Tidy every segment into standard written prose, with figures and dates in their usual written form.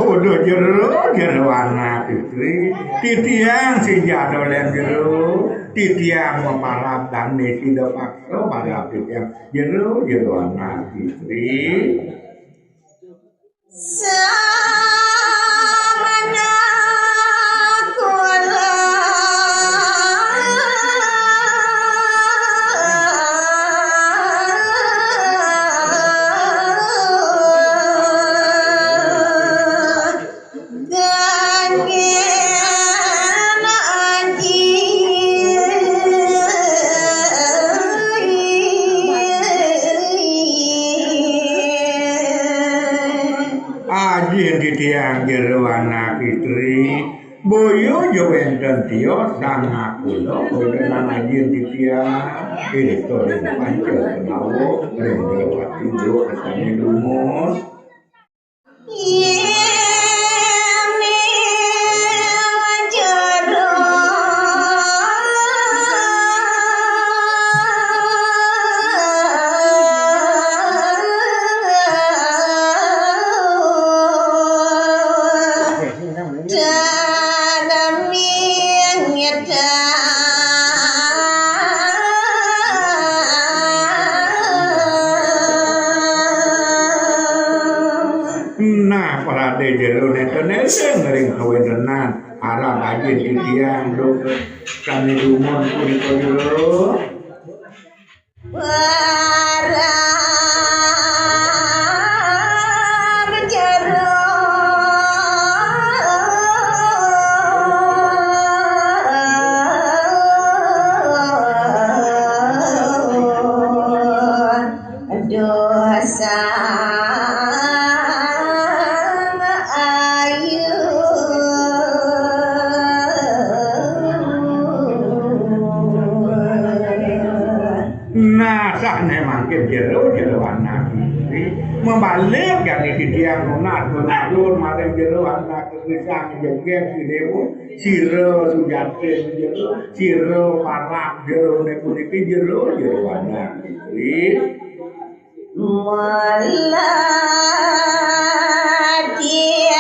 Udah jero anak istri titiang si jadolen jero titiang meparap dan tidak paksa pada titiang jero anak istri titiang jero anak istri boyo jo enten tio sang akulo beneran ajin titiang itu pancel kenawo rendo watido asane lumut nah parade jero netene ngering kawenenan arah ajin titiang do kami lumut kurito jero sahne mangke jero anak istri membalik yang titiang nunat nunalur maring jero anak istri sang jengger si dewo siro sujatin jero siro parap jero nepuniki jero anak istri mula dia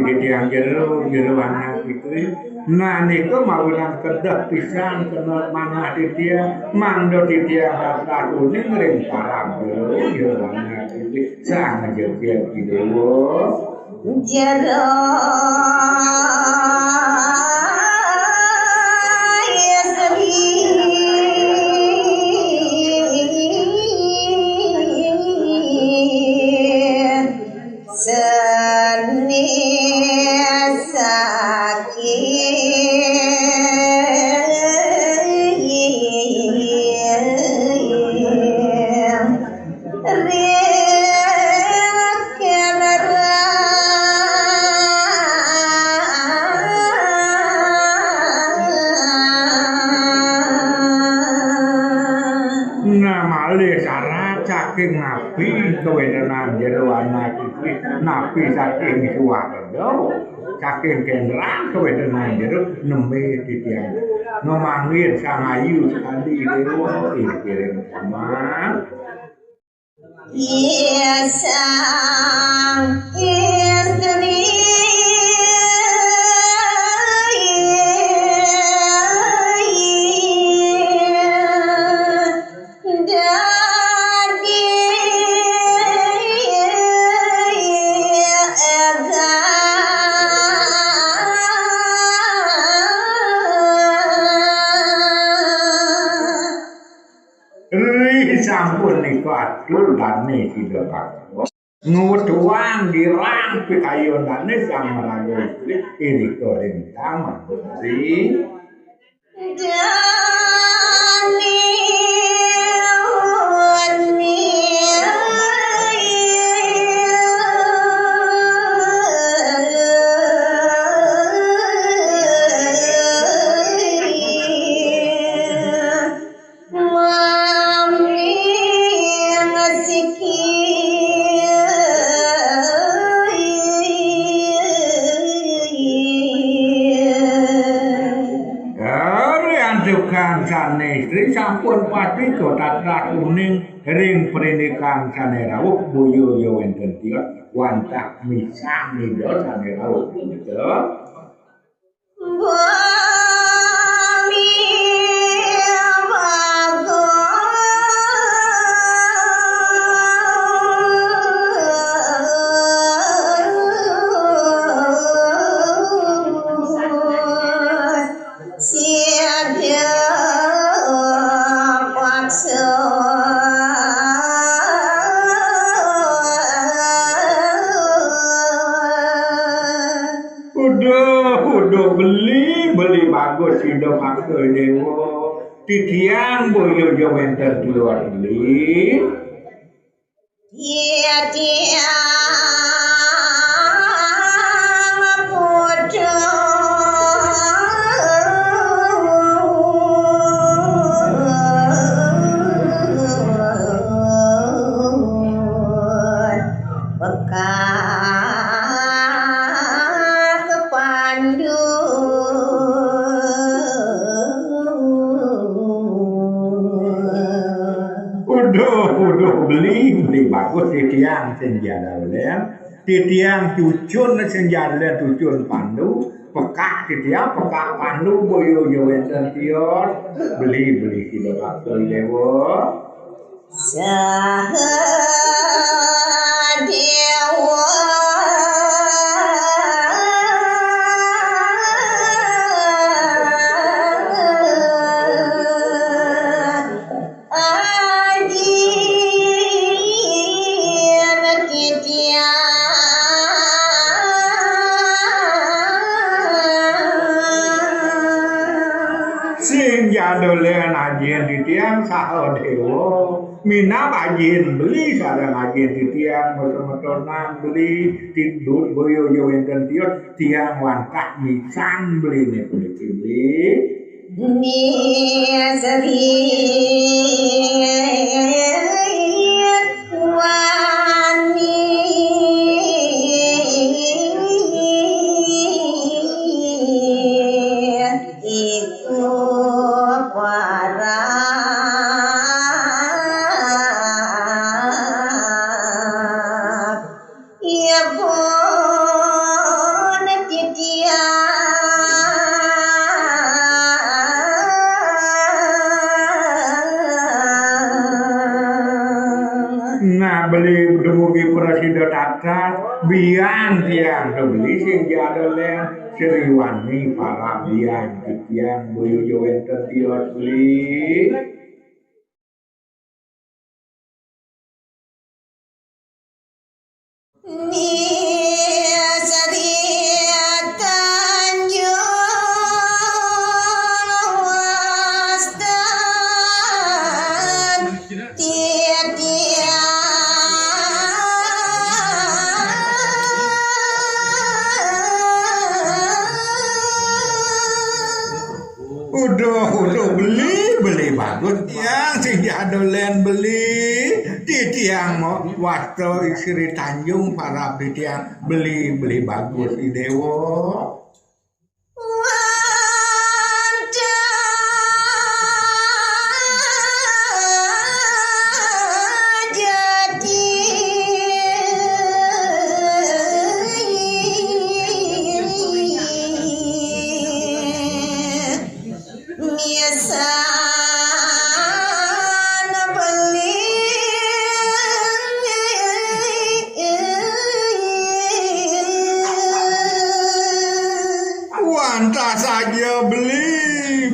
titiang jero anak istri nah niku mawulan kedep pisan kena manah titiang mangdo titiang harta kuning ring parang jero anak istri sang jengker dewo jero saking nabi kewenenan jero anak istri nabi saking suwarga saking kenderaan kewenenan jero nembe titiang nomangir sang ayu sekali dewa kirim sama sang istri sampun nika atur dane sida kakung ngutuang girang pikayonane sang maraga istri ini koring taman dari Kang sane istri sampun pati tatrah kuning ring pernikahan sane rawuh boyo yo wonten tiok wantah misah nida sane rawuh punika udah beli bagus sida pakai dewa titiang boyo yo wonten luar beli beli bagus titiang senjata len titiang cucun senjata cucun pandu pekak titiang pekak pandu boyo yo wonten tior beli sida pakai dewa dolen ajin titiang saha dewa minap ajin beli sareng ajin titiang moto-motonan beli tidur boyo yo wonten tiang wantah misang beli ne beli beli dumugi presida tatat biang tiang beli sing jadolen seriwani para biang tiang boyo yo wonten tios beli udah beli bagus tiang sing jadolen beli titiang mau waktu istri Tanjung para titiang beli bagus di dewa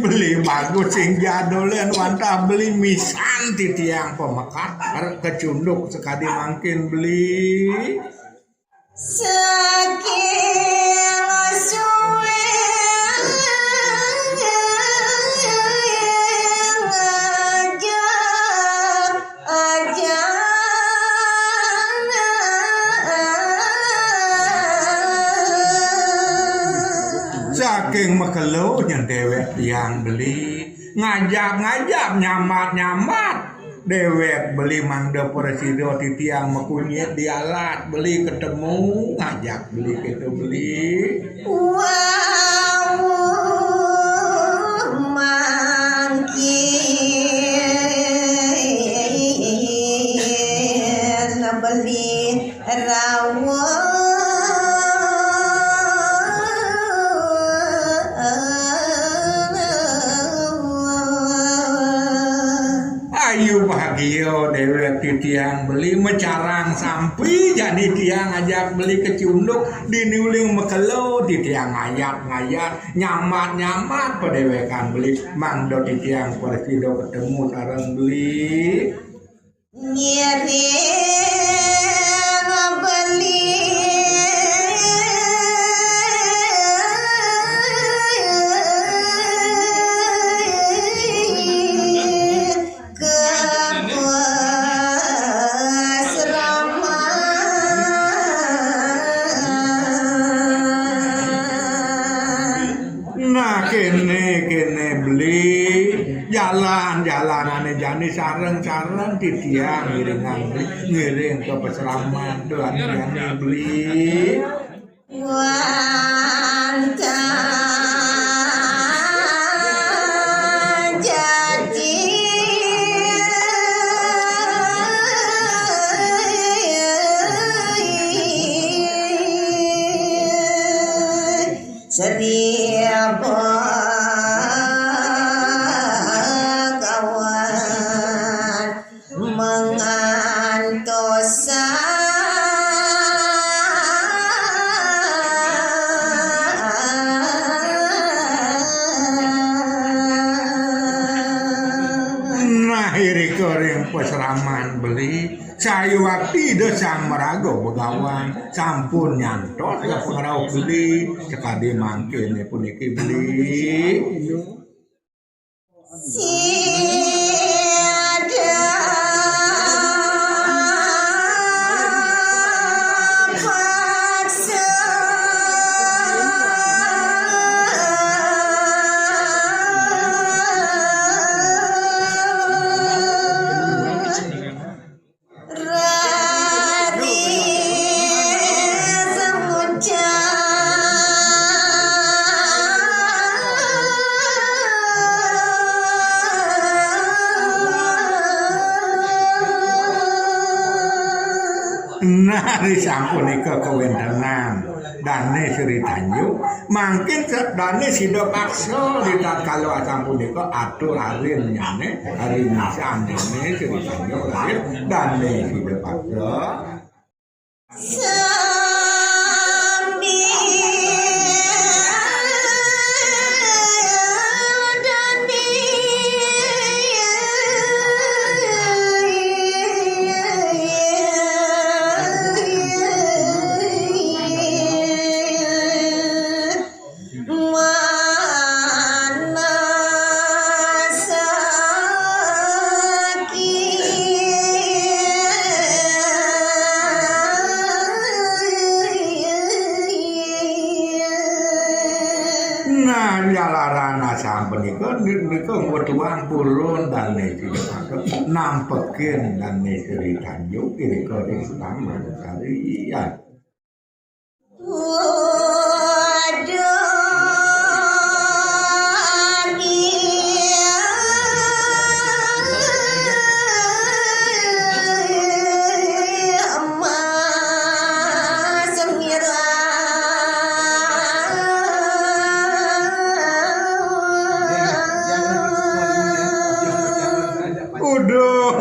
beli bagus sing jadolen wantah beli misan ti tiang pemekat kecunduk sekali mangkin beli saking mekelo yang dewek tiang beli ngajak nyamat dewek beli mangda presido ti tiang mekunyit di alat beli ketemu ngajak beli gitu beli mangkin beli rawon ayu bahagia dewek ti tiang beli mecarang sampai jadi tiang ngajak beli kecunduk diniuling mekelo di tiang ngayat nyamat pedewekan beli mangdo ti tiang presido ketemu sareng beli nyeri beli kene beli jalanane jani sareng ti tiang ngiring ke peseraman doan jani beli wanta jadi setiap kawan mengantosa nahiri kering peseraman beli sayu waktu desang merago begawan sampun nyantos ke pengarau beli sekali mangkin puniki beli nari sampunika kewentenan dane Sri Tanjung mangkin dane Sido Pakso ditatkala sampunika atur harin nyane hari nisan dane Sri Tanjung lahir dane Sido Pakso jalarana sampenika nika wetuang pulun dane Sido Pakso nampekin dane Sri Tanjung nika ing taman kaliyan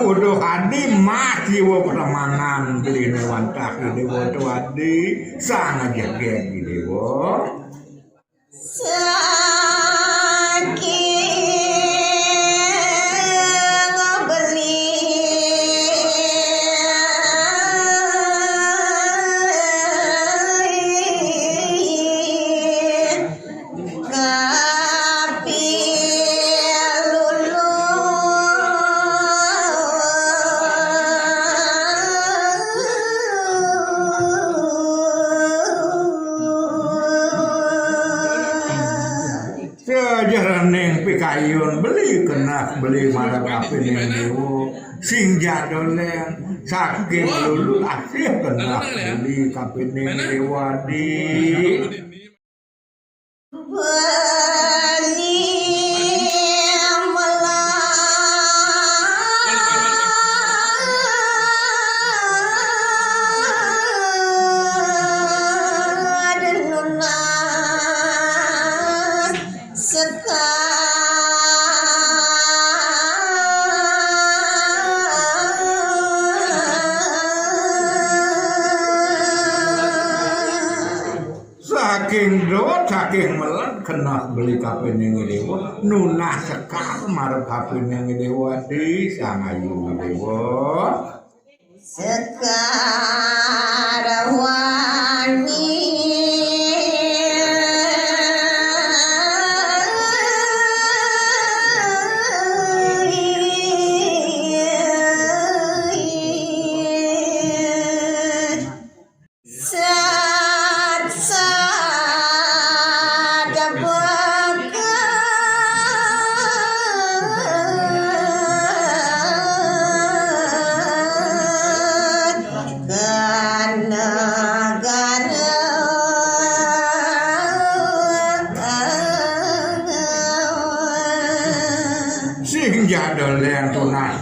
uduh hadi mati wo permangan beli wantah dewo tuadi sang jegen dewo sakit kayun beli kena beli marang kapining dewa sing jadolen saking lulu asih kena beli kapining dewa di saking melet kena beli kapining dewa nunah sekar marang kapining dewa di sangayu dewa sekar wani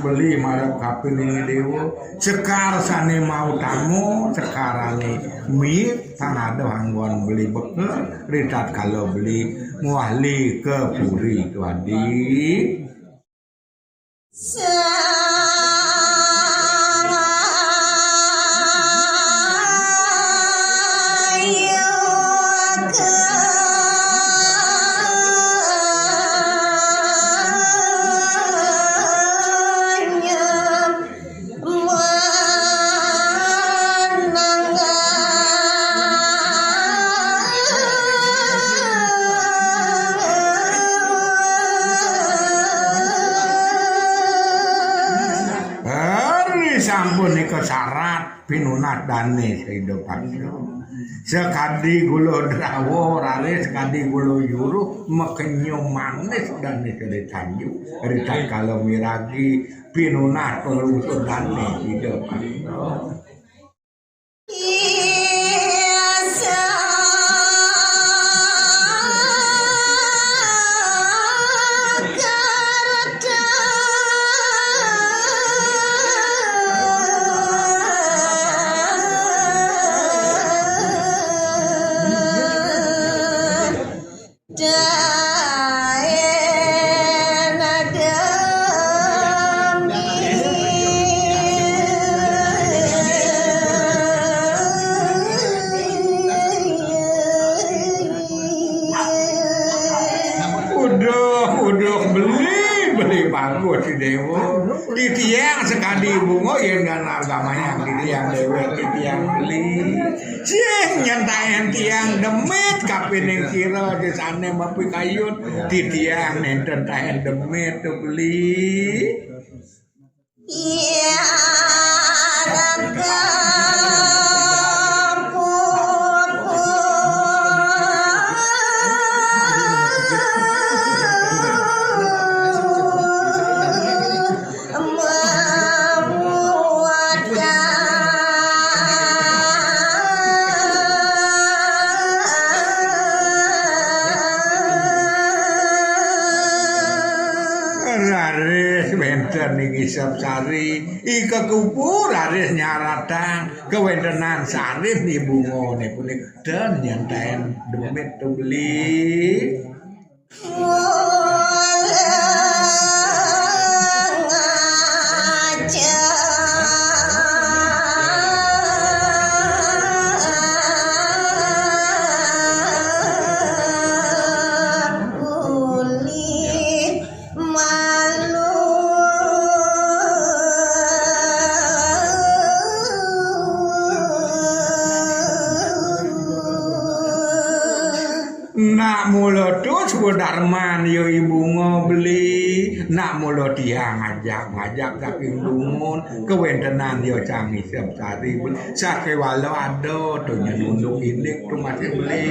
beli marang kapining dewa sekar sane mau tamu sekarane mi tanado anggon beli bekel ritat kalau beli muahli ke puri tuadi sampun nika syarat pinunat dane kehidupan sekadi gulo drawo rare sekadi gulo yuru mekenyo manis dan ceritanya cerita kalau miragi pinunat pelusur dane kehidupan bagus si dewa titiang sekali bungo yang dan agamanya titiang dewa titiang beli sih nyantain tiang demit kapining kira di sana mapi kayun titiang nenten tahan demit tu beli iya Isap sari ika kubur aris nyaratang kewentenan sarif di bungo ne punik dan yang taen demit tu beli nak mulo dus darman yo ibu ngobeli nak mulo dia ngajak saking lumun kewentenan yo canggih siap sari sake walau ada tuh nyenunduk indik tuh masih beli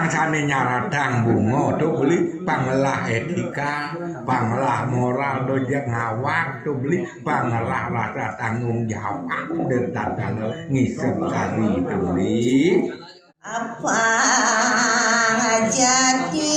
bangsane nyaradang bunga tuh beli pangelah etika pangelah moral dojek ngawak tuh beli pangelah rasa tanggung jawab dan tanda ngisep kali tuh beli apa jadi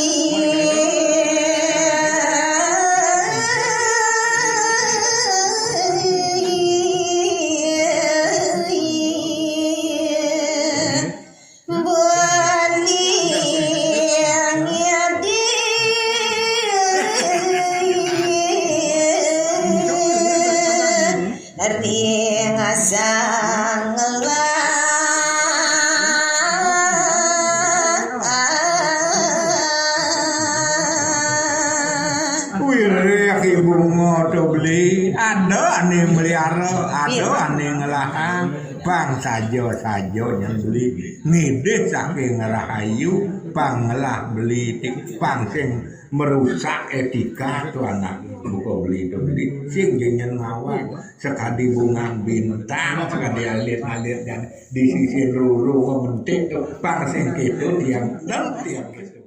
ring asang wirek ibu ngoto beli ada ane melihara ada ane ngelahang pang sajo yang beli ngide saking rahayu pangelah beli pang sing merusak etika tuh anak buka beli tuh beli sing jenyen ngawak sekadi bunga bintang sekadi alit dan di sisi ruru mementing tuh pang sing gitu tiang dan tiang gitu